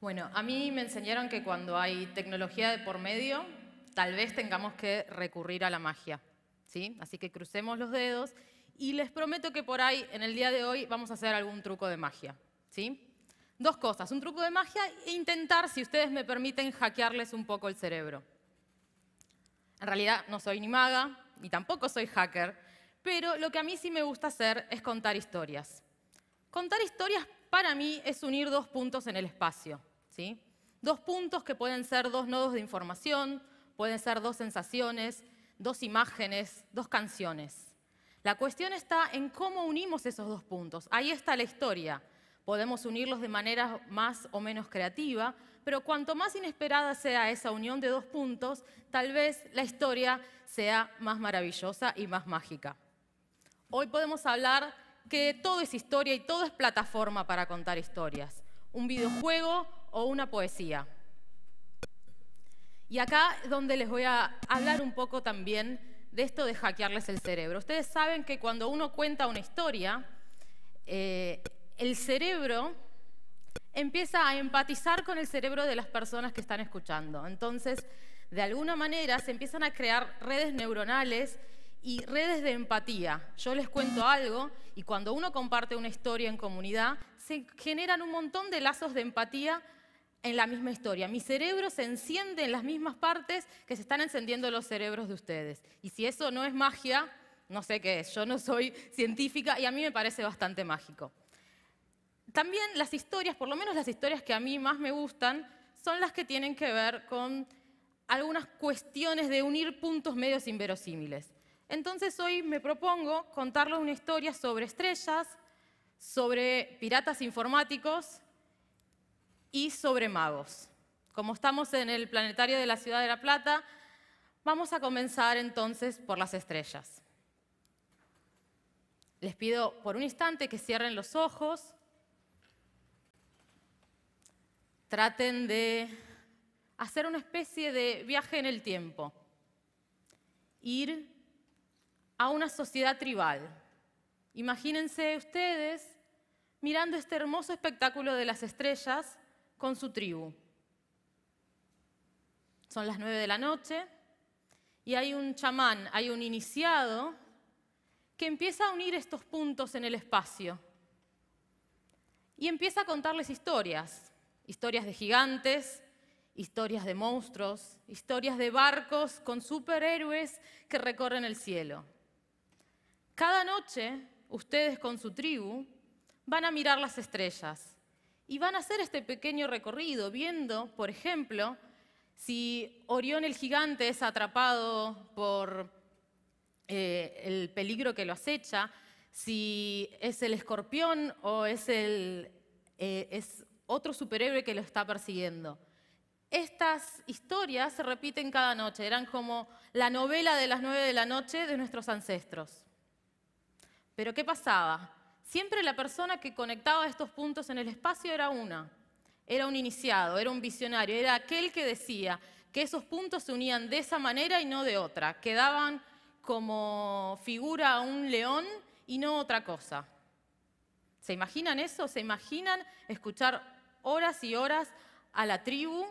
Bueno, a mí me enseñaron que cuando hay tecnología de por medio, tal vez tengamos que recurrir a la magia, ¿sí? Así que crucemos los dedos y les prometo que por ahí, en el día de hoy, vamos a hacer algún truco de magia, ¿sí? Dos cosas, un truco de magia e intentar, si ustedes me permiten, hackearles un poco el cerebro. En realidad no soy ni maga, ni tampoco soy hacker, pero lo que a mí sí me gusta hacer es contar historias. Contar historias para mí es unir dos puntos en el espacio, ¿sí? Dos puntos que pueden ser dos nodos de información, pueden ser dos sensaciones, dos imágenes, dos canciones. La cuestión está en cómo unimos esos dos puntos. Ahí está la historia. Podemos unirlos de manera más o menos creativa, pero cuanto más inesperada sea esa unión de dos puntos, tal vez la historia sea más maravillosa y más mágica. Hoy podemos hablar que todo es historia y todo es plataforma para contar historias. Un videojuego o una poesía. Y acá es donde les voy a hablar un poco también de esto de hackearles el cerebro. Ustedes saben que cuando uno cuenta una historia, el cerebro empieza a empatizar con el cerebro de las personas que están escuchando. Entonces, de alguna manera se empiezan a crear redes neuronales y redes de empatía. Yo les cuento algo y cuando uno comparte una historia en comunidad, se generan un montón de lazos de empatía en la misma historia. Mi cerebro se enciende en las mismas partes que se están encendiendo los cerebros de ustedes. Y si eso no es magia, no sé qué es. Yo no soy científica y a mí me parece bastante mágico. También las historias, por lo menos las historias que a mí más me gustan, son las que tienen que ver con algunas cuestiones de unir puntos medios inverosímiles. Entonces hoy me propongo contarles una historia sobre estrellas, sobre piratas informáticos y sobre magos. Como estamos en el planetario de la Ciudad de La Plata, vamos a comenzar entonces por las estrellas. Les pido por un instante que cierren los ojos. Traten de hacer una especie de viaje en el tiempo. Ir a una sociedad tribal. Imagínense ustedes mirando este hermoso espectáculo de las estrellas con su tribu. Son las 9 de la noche y hay un chamán, hay un iniciado que empieza a unir estos puntos en el espacio y empieza a contarles historias. Historias de gigantes, historias de monstruos, historias de barcos con superhéroes que recorren el cielo. Cada noche, ustedes con su tribu van a mirar las estrellas y van a hacer este pequeño recorrido, viendo, por ejemplo, si Orión el gigante es atrapado por el peligro que lo acecha, si es el escorpión o es otro superhéroe que lo está persiguiendo. Estas historias se repiten cada noche, eran como la novela de las 9 de la noche de nuestros ancestros. Pero ¿qué pasaba? Siempre la persona que conectaba estos puntos en el espacio era una. Era un iniciado, era un visionario, era aquel que decía que esos puntos se unían de esa manera y no de otra. Quedaban como figura a un león y no otra cosa. ¿Se imaginan eso? ¿Se imaginan escuchar horas y horas a la tribu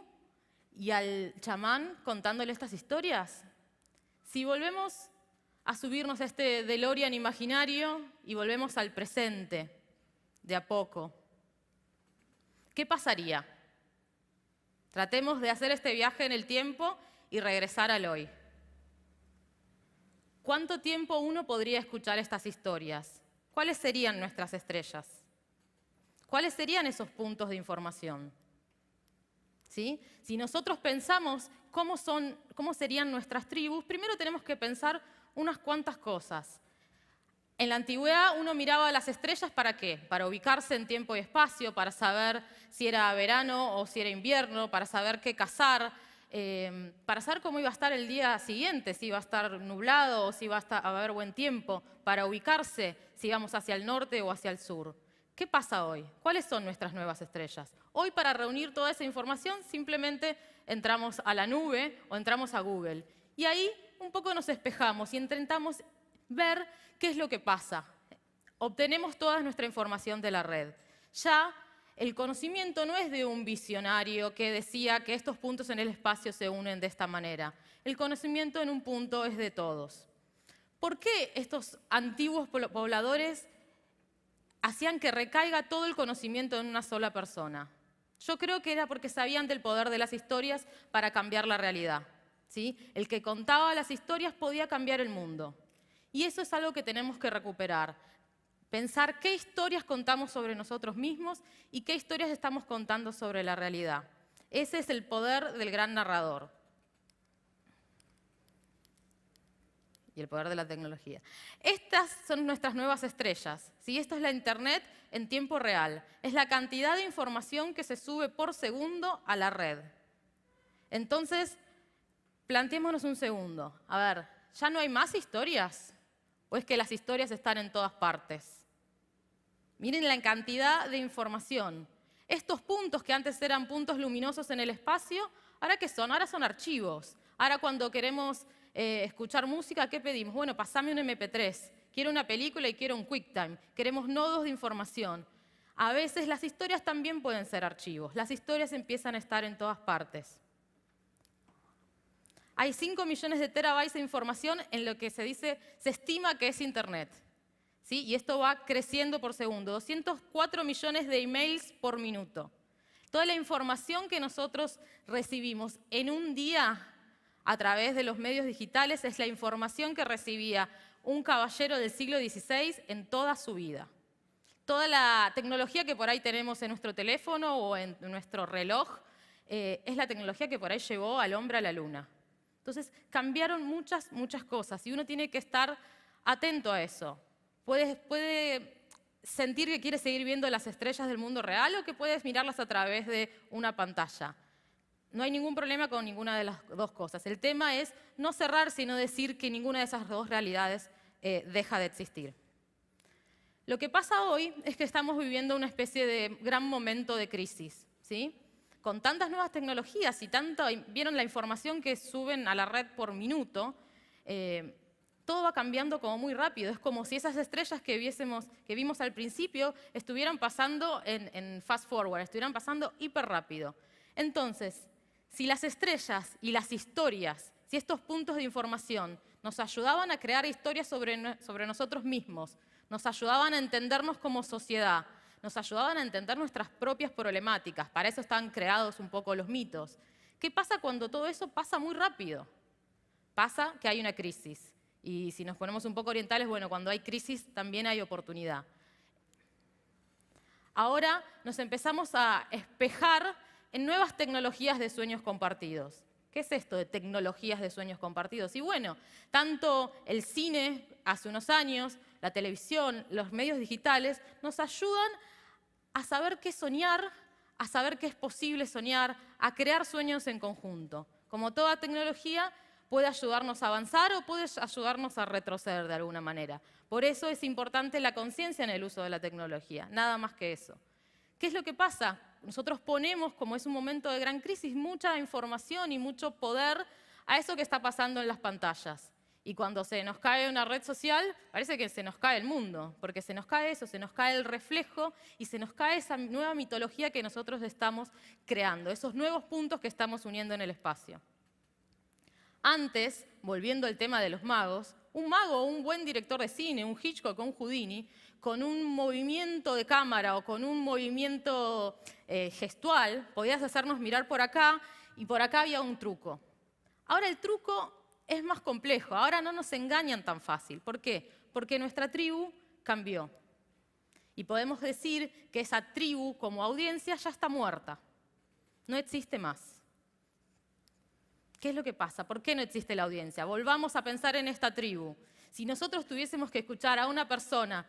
y al chamán contándole estas historias? Si volvemos a subirnos a este DeLorean imaginario y volvemos al presente, de a poco, ¿qué pasaría? Tratemos de hacer este viaje en el tiempo y regresar al hoy. ¿Cuánto tiempo uno podría escuchar estas historias? ¿Cuáles serían nuestras estrellas? ¿Cuáles serían esos puntos de información? ¿Sí? Si nosotros pensamos cómo serían nuestras tribus, primero tenemos que pensar unas cuantas cosas. En la antigüedad uno miraba las estrellas ¿para qué? Para ubicarse en tiempo y espacio, para saber si era verano o si era invierno, para saber qué cazar, para saber cómo iba a estar el día siguiente, si iba a estar nublado o si iba a haber buen tiempo, para ubicarse si íbamos hacia el norte o hacia el sur. ¿Qué pasa hoy? ¿Cuáles son nuestras nuevas estrellas? Hoy, para reunir toda esa información, simplemente entramos a la nube o entramos a Google. Y ahí un poco nos espejamos y intentamos ver qué es lo que pasa. Obtenemos toda nuestra información de la red. Ya el conocimiento no es de un visionario que decía que estos puntos en el espacio se unen de esta manera. El conocimiento en un punto es de todos. ¿Por qué estos antiguos pobladores hacían que recaiga todo el conocimiento en una sola persona? Yo creo que era porque sabían del poder de las historias para cambiar la realidad, ¿sí? El que contaba las historias podía cambiar el mundo. Y eso es algo que tenemos que recuperar. Pensar qué historias contamos sobre nosotros mismos y qué historias estamos contando sobre la realidad. Ese es el poder del gran narrador. Y el poder de la tecnología. Estas son nuestras nuevas estrellas, ¿sí? Esto es la Internet en tiempo real. Es la cantidad de información que se sube por segundo a la red. Entonces, planteémonos un segundo. A ver, ¿ya no hay más historias? ¿O es que las historias están en todas partes? Miren la cantidad de información. Estos puntos que antes eran puntos luminosos en el espacio, ¿ahora qué son? Ahora son archivos. Ahora cuando queremos escuchar música, ¿qué pedimos? Bueno, pasame un MP3. Quiero una película y quiero un QuickTime. Queremos nodos de información. A veces las historias también pueden ser archivos. Las historias empiezan a estar en todas partes. Hay 5 millones de terabytes de información en lo que se estima que es Internet. ¿Sí? Y esto va creciendo por segundo. 204 millones de emails por minuto. Toda la información que nosotros recibimos en un día a través de los medios digitales es la información que recibía un caballero del siglo XVI en toda su vida. Toda la tecnología que por ahí tenemos en nuestro teléfono o en nuestro reloj es la tecnología que por ahí llevó al hombre a la luna. Entonces cambiaron muchas cosas y uno tiene que estar atento a eso. Puede sentir que quiere seguir viendo las estrellas del mundo real o que puedes mirarlas a través de una pantalla. No hay ningún problema con ninguna de las dos cosas. El tema es no cerrar, sino decir que ninguna de esas dos realidades deja de existir. Lo que pasa hoy es que estamos viviendo una especie de gran momento de crisis, ¿sí? Con tantas nuevas tecnologías y vieron la información que suben a la red por minuto, todo va cambiando como muy rápido. Es como si esas estrellas que vimos al principio estuvieran pasando en fast forward, estuvieran pasando hiper rápido. Entonces, si las estrellas y las historias, si estos puntos de información nos ayudaban a crear historias sobre nosotros mismos, nos ayudaban a entendernos como sociedad, nos ayudaban a entender nuestras propias problemáticas, para eso están creados un poco los mitos. ¿Qué pasa cuando todo eso pasa muy rápido? Pasa que hay una crisis. Y si nos ponemos un poco orientales, bueno, cuando hay crisis también hay oportunidad. Ahora nos empezamos a espejar en nuevas tecnologías de sueños compartidos. ¿Qué es esto de tecnologías de sueños compartidos? Y bueno, tanto el cine hace unos años, la televisión, los medios digitales, nos ayudan a saber qué soñar, a saber qué es posible soñar, a crear sueños en conjunto. Como toda tecnología, puede ayudarnos a avanzar o puede ayudarnos a retroceder de alguna manera. Por eso es importante la conciencia en el uso de la tecnología, nada más que eso. ¿Qué es lo que pasa? Nosotros ponemos, como es un momento de gran crisis, mucha información y mucho poder a eso que está pasando en las pantallas. Y cuando se nos cae una red social, parece que se nos cae el mundo, porque se nos cae eso, se nos cae el reflejo y se nos cae esa nueva mitología que nosotros estamos creando, esos nuevos puntos que estamos uniendo en el espacio. Antes, volviendo al tema de los magos, un mago o un buen director de cine, un Hitchcock o un Houdini, con un movimiento de cámara o con un movimiento gestual, podías hacernos mirar por acá y por acá había un truco. Ahora el truco es más complejo, ahora no nos engañan tan fácil. ¿Por qué? Porque nuestra tribu cambió. Y podemos decir que esa tribu como audiencia ya está muerta, no existe más. ¿Qué es lo que pasa? ¿Por qué no existe la audiencia? Volvamos a pensar en esta tribu. Si nosotros tuviésemos que escuchar a una persona,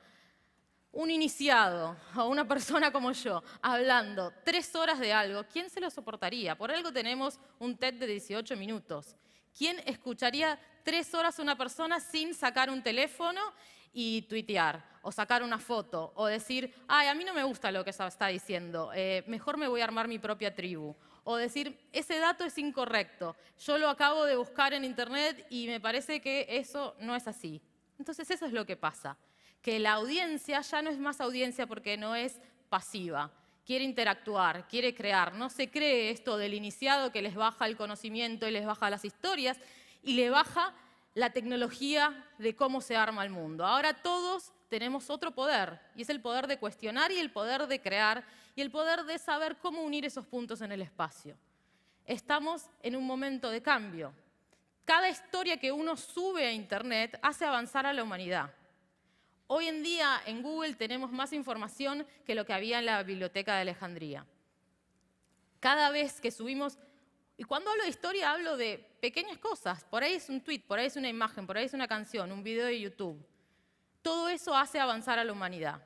un iniciado o una persona como yo, hablando 3 horas de algo, ¿quién se lo soportaría? Por algo tenemos un TED de 18 minutos. ¿Quién escucharía 3 horas a una persona sin sacar un teléfono y tuitear? O sacar una foto, o decir, ay, a mí no me gusta lo que está diciendo, mejor me voy a armar mi propia tribu. O decir, ese dato es incorrecto, yo lo acabo de buscar en internet y me parece que eso no es así. Entonces eso es lo que pasa, que la audiencia ya no es más audiencia porque no es pasiva. quiere interactuar, quiere crear. No se cree esto del iniciado que les baja el conocimiento y les baja las historias y le baja la tecnología de cómo se arma el mundo. Ahora todos tenemos otro poder, y es el poder de cuestionar y el poder de crear y el poder de saber cómo unir esos puntos en el espacio. Estamos en un momento de cambio. Cada historia que uno sube a Internet hace avanzar a la humanidad. Hoy en día en Google tenemos más información que lo que había en la Biblioteca de Alejandría. Cada vez que subimos, y cuando hablo de historia hablo de pequeñas cosas, por ahí es un tweet, por ahí es una imagen, por ahí es una canción, un video de YouTube. Todo eso hace avanzar a la humanidad.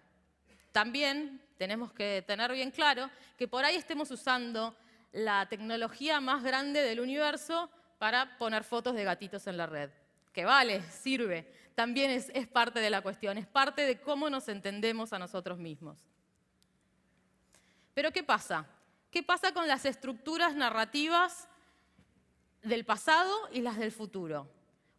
También tenemos que tener bien claro que por ahí estemos usando la tecnología más grande del universo para poner fotos de gatitos en la red. Que vale, sirve. También es parte de la cuestión, es parte de cómo nos entendemos a nosotros mismos. Pero ¿qué pasa? ¿Qué pasa con las estructuras narrativas del pasado y las del futuro?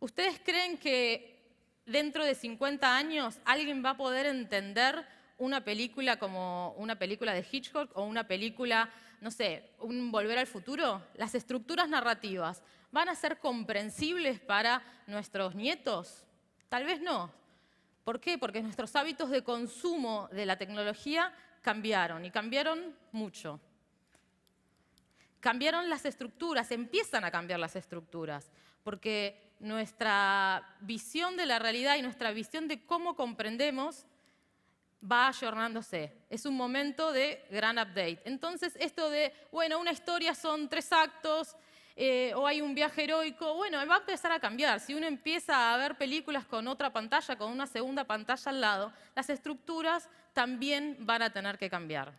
¿Ustedes creen que dentro de 50 años alguien va a poder entender una película como una película de Hitchcock o una película, no sé, un Volver al Futuro? ¿Las estructuras narrativas van a ser comprensibles para nuestros nietos? Tal vez no. ¿Por qué? Porque nuestros hábitos de consumo de la tecnología cambiaron, y cambiaron mucho. Cambiaron las estructuras, empiezan a cambiar las estructuras, porque nuestra visión de la realidad y nuestra visión de cómo comprendemos va ayornándose. Es un momento de gran update. Entonces, esto de, bueno, una historia son 3 actos, o hay un viaje heroico, bueno, va a empezar a cambiar. Si uno empieza a ver películas con otra pantalla, con una segunda pantalla al lado, las estructuras también van a tener que cambiar.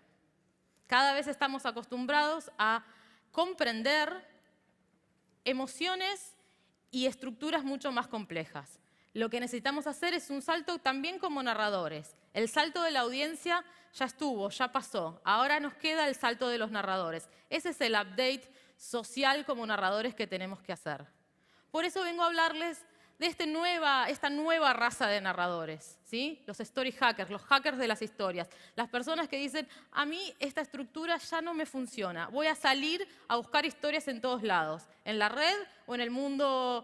Cada vez estamos acostumbrados a comprender emociones y estructuras mucho más complejas. Lo que necesitamos hacer es un salto también como narradores. El salto de la audiencia ya estuvo, ya pasó. Ahora nos queda el salto de los narradores. Ese es el update social como narradores que tenemos que hacer. Por eso vengo a hablarles de esta nueva raza de narradores, ¿sí? Los story hackers, los hackers de las historias. Las personas que dicen, a mí esta estructura ya no me funciona. Voy a salir a buscar historias en todos lados, en la red o en el mundo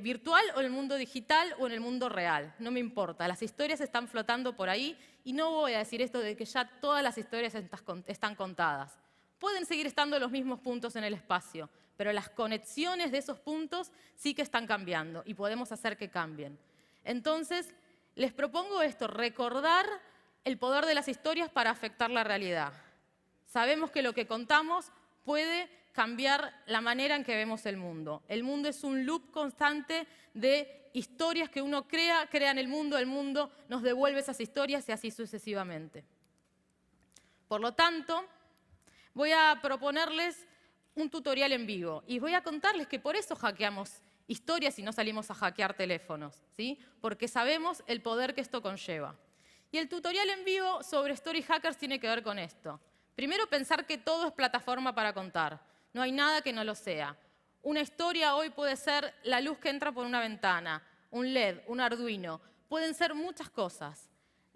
virtual o en el mundo digital o en el mundo real. No me importa, las historias están flotando por ahí y no voy a decir esto de que ya todas las historias están contadas. Pueden seguir estando los mismos puntos en el espacio, pero las conexiones de esos puntos sí que están cambiando y podemos hacer que cambien. Entonces, les propongo esto, recordar el poder de las historias para afectar la realidad. Sabemos que lo que contamos puede cambiar la manera en que vemos el mundo. El mundo es un loop constante de historias que uno crea en el mundo nos devuelve esas historias y así sucesivamente. Por lo tanto, voy a proponerles un tutorial en vivo y voy a contarles que por eso hackeamos historias y no salimos a hackear teléfonos, ¿sí? Porque sabemos el poder que esto conlleva. Y el tutorial en vivo sobre Story Hackers tiene que ver con esto. Primero, pensar que todo es plataforma para contar. No hay nada que no lo sea. Una historia hoy puede ser la luz que entra por una ventana, un LED, un Arduino. Pueden ser muchas cosas.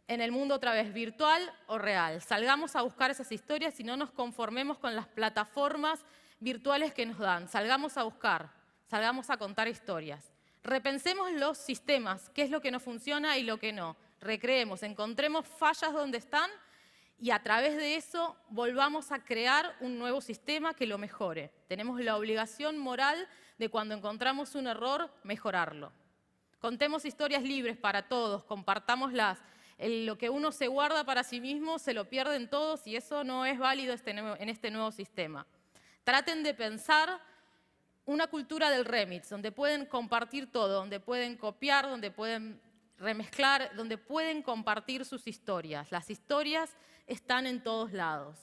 En el mundo otra vez virtual o real. Salgamos a buscar esas historias y no nos conformemos con las plataformas virtuales que nos dan. Salgamos a buscar, salgamos a contar historias. Repensemos los sistemas, qué es lo que no funciona y lo que no. Recreemos, encontremos fallas donde están y a través de eso volvamos a crear un nuevo sistema que lo mejore. Tenemos la obligación moral de cuando encontramos un error, mejorarlo. Contemos historias libres para todos, compartámoslas. Lo que uno se guarda para sí mismo se lo pierden todos y eso no es válido en este nuevo sistema. Traten de pensar una cultura del remix, donde pueden compartir todo, donde pueden copiar, donde pueden remezclar, donde pueden compartir sus historias. Las historias están en todos lados.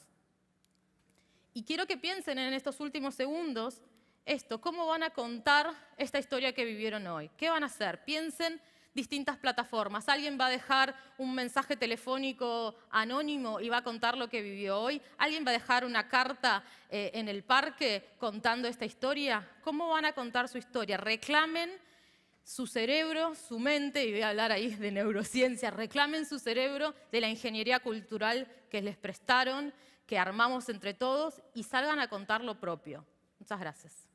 Y quiero que piensen en estos últimos segundos esto, cómo van a contar esta historia que vivieron hoy. ¿Qué van a hacer? Piensen distintas plataformas. ¿Alguien va a dejar un mensaje telefónico anónimo y va a contar lo que vivió hoy? ¿Alguien va a dejar una carta en el parque contando esta historia? ¿Cómo van a contar su historia? Reclamen su cerebro, su mente, y voy a hablar ahí de neurociencia, reclamen su cerebro de la ingeniería cultural que les prestaron, que armamos entre todos y salgan a contar lo propio. Muchas gracias.